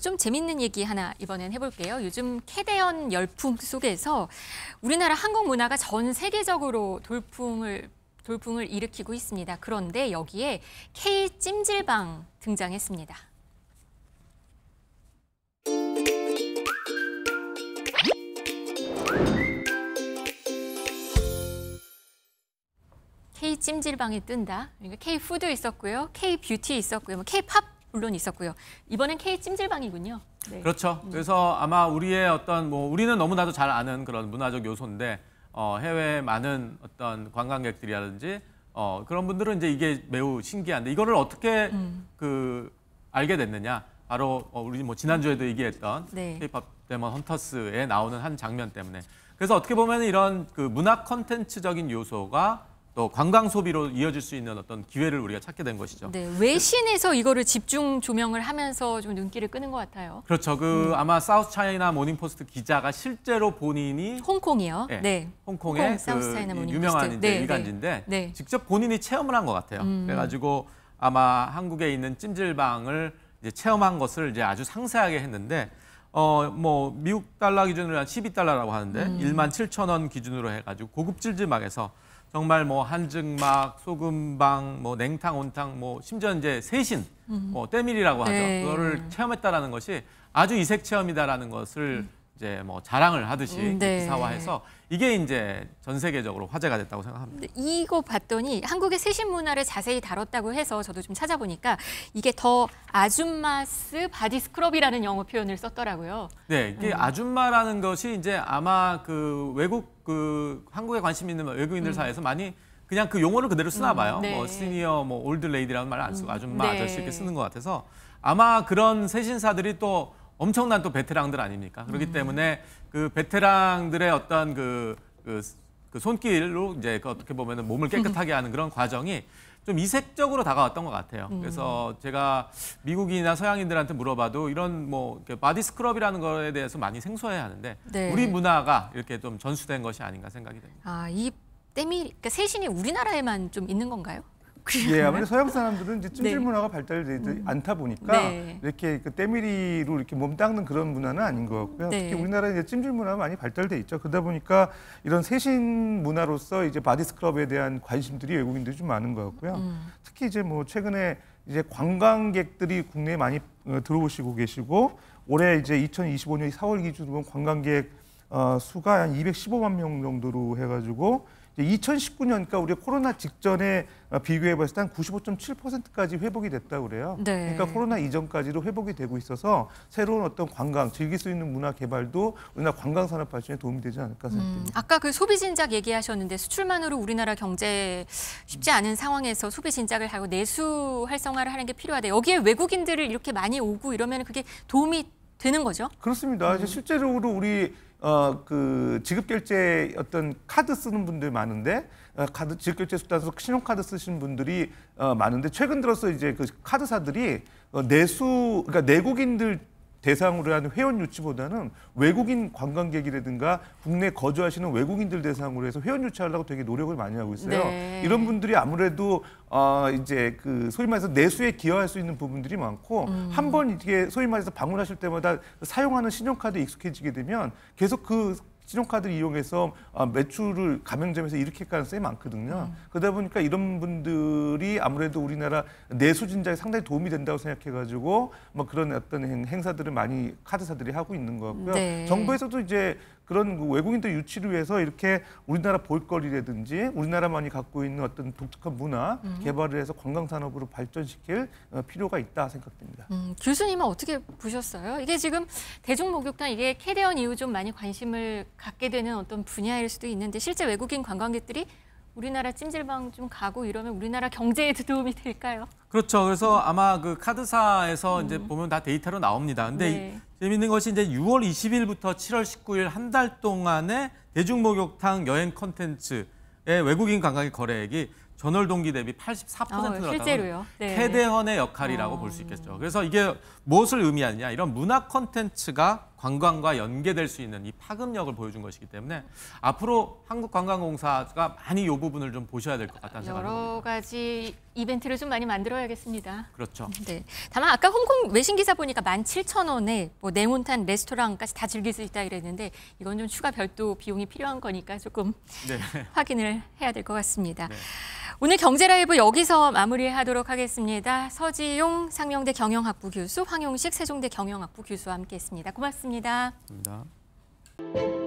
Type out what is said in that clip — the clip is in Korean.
좀 재밌는 얘기 하나 이번엔 해볼게요. 요즘 캐대언 열풍 속에서 우리나라 한국 문화가 전 세계적으로 돌풍을 일으키고 있습니다. 그런데 여기에 K 찜질방 등장했습니다. K 찜질방이 뜬다. K-푸드 있었고요. K-뷰티 있었고요. K-팝 물론 있었고요. 이번엔 K-찜질방이군요. 네. 그렇죠. 그래서 아마 우리의 어떤 우리는 너무나도 잘 아는 그런 문화적 요소인데 해외 많은 어떤 관광객들이라든지 그런 분들은 이제 이게 매우 신기한데 이거를 어떻게 알게 됐느냐? 바로 우리 지난주에도 얘기했던 네. K-팝 데몬 헌터스에 나오는 한 장면 때문에. 그래서 어떻게 보면 이런 문화 콘텐츠적인 요소가 또 관광 소비로 이어질 수 있는 어떤 기회를 우리가 찾게 된 것이죠. 네, 외신에서 이거를 집중 조명을 하면서 좀 눈길을 끄는 것 같아요. 그렇죠. 아마 사우스 차이나 모닝포스트 기자가 실제로 본인이 홍콩이요. 네, 네. 홍콩의 사우스 차이나 모닝포스트. 유명한 이제 네, 일간지인데 네. 직접 본인이 체험을 한 것 같아요. 그래가지고 아마 한국에 있는 찜질방을 이제 체험한 것을 이제 아주 상세하게 했는데 미국 달러 기준으로 한 12달러라고 하는데 17,000원 기준으로 해가지고 고급 찜질방에서 정말 한증막, 소금방, 냉탕, 온탕, 심지어 이제 세신, 때밀이라고 하죠. 네. 그거를 체험했다라는 것이 아주 이색 체험이다라는 것을 이제 자랑을 하듯이 네. 기사화해서 이게 이제 전 세계적으로 화제가 됐다고 생각합니다. 이거 봤더니 한국의 세신 문화를 자세히 다뤘다고 해서 저도 좀 찾아보니까 이게 더 아줌마스 바디 스크럽이라는 영어 표현을 썼더라고요. 네, 이게 아줌마라는 것이 이제 아마 한국에 관심 있는 외국인들 사이에서 많이 그냥 그 용어를 그대로 쓰나 봐요. 네. 시니어, 올드 레이디라는 말을 안 쓰고 아줌마, 네. 아저씨 이렇게 쓰는 것 같아서 아마 그런 세신사들이 또 엄청난 또 베테랑들 아닙니까? 그렇기 때문에 그 베테랑들의 어떤 손길로 이제 어떻게 보면 몸을 깨끗하게 하는 그런 과정이 좀 이색적으로 다가왔던 것 같아요. 그래서 제가 미국인이나 서양인들한테 물어봐도 이런 바디 스크럽이라는 거에 대해서 많이 생소해 하는데 네. 우리 문화가 이렇게 좀 전수된 것이 아닌가 생각이 됩니다. 아, 이 그러니까 세신이 우리나라에만 좀 있는 건가요? 예, 아무래도 서양 사람들은 이제 찜질 네. 문화가 발달되지 않다 보니까 네. 이렇게 때밀이로 이렇게 몸 닦는 그런 문화는 아닌 것 같고요. 네. 특히 우리나라에 이제 찜질 문화가 많이 발달돼 있죠. 그러다 보니까 이런 세신 문화로서 이제 바디 스크럽에 대한 관심들이 외국인들이 좀 많은 것 같고요. 특히 이제 최근에 이제 관광객들이 국내에 많이 들어오시고 계시고 올해 이제 2025년 4월 기준으로 관광객 수가 한 215만 명 정도로 해가지고 2019년, 그러니까 우리가 코로나 직전에 비교해봤을 때 한 95.7%까지 회복이 됐다고 그래요. 네. 그러니까 코로나 이전까지도 회복이 되고 있어서 새로운 어떤 관광, 즐길 수 있는 문화 개발도 우리나라 관광산업 발전에 도움이 되지 않을까 생각합니다. 아까 그 소비 진작 얘기하셨는데 수출만으로 우리나라 경제 쉽지 않은 상황에서 소비 진작을 하고 내수 활성화를 하는 게 필요하다. 여기에 외국인들을 이렇게 많이 오고 이러면 그게 도움이 되는 거죠? 그렇습니다. 이제 실제로도 우리 지급결제 어떤 카드 쓰는 분들 많은데 지급결제 수단으로 신용카드 쓰시는 분들이 많은데 최근 들어서 이제 그 카드사들이 그러니까 내국인들 대상으로 하는 회원 유치보다는 외국인 관광객이라든가 국내 거주하시는 외국인들 대상으로 해서 회원 유치하려고 되게 노력을 많이 하고 있어요. 네. 이런 분들이 아무래도 이제 소위 말해서 내수에 기여할 수 있는 부분들이 많고 한번 이게 소위 말해서 방문하실 때마다 사용하는 신용카드에 익숙해지게 되면 계속 그 신용카드를 이용해서 매출을 가맹점에서 일으킬 가능성이 많거든요. 그러다 보니까 이런 분들이 아무래도 우리나라 내수 진작에 상당히 도움이 된다고 생각해가지고 그런 어떤 행사들을 많이 카드사들이 하고 있는 것 같고요. 네. 정부에서도 이제 그런 외국인들 유치를 위해서 이렇게 우리나라 볼거리라든지 우리나라만이 갖고 있는 어떤 독특한 문화 개발을 해서 관광산업으로 발전시킬 필요가 있다 생각됩니다. 교수님은 어떻게 보셨어요? 이게 지금 대중목욕탕 이게 캐대언 이후 좀 많이 관심을 갖게 되는 어떤 분야일 수도 있는데 실제 외국인 관광객들이 우리나라 찜질방 좀 가고 이러면 우리나라 경제에도 도움이 될까요? 그렇죠. 그래서 아마 그 카드사에서 이제 보면 다 데이터로 나옵니다. 근데 네. 재밌는 것이 이제 6월 20일부터 7월 19일 한 달 동안의 대중목욕탕 여행 콘텐츠의 외국인 관광객 거래액이 전월 동기 대비 84% 늘었다는 실제로요. 네. 캐대헌의 역할이라고 볼 수 있겠죠. 그래서 이게 무엇을 의미하느냐? 이런 문화 콘텐츠가 관광과 연계될 수 있는 이 파급력을 보여준 것이기 때문에 앞으로 한국관광공사가 많이 이 부분을 좀 보셔야 될 것 같다는 생각이 듭니다. 여러 가지 이벤트를 좀 많이 만들어야겠습니다. 그렇죠. 네. 다만 아까 홍콩 외신 기사 보니까 17,000원에 뭐 네모탄 레스토랑까지 다 즐길 수 있다 이랬는데 이건 좀 추가 별도 비용이 필요한 거니까 조금 네. 확인을 해야 될 것 같습니다. 네. 오늘 경제라이브 여기서 마무리하도록 하겠습니다. 서지용 상명대 경영학부 교수, 황용식 세종대 경영학부 교수와 함께했습니다. 고맙습니다. 감사합니다.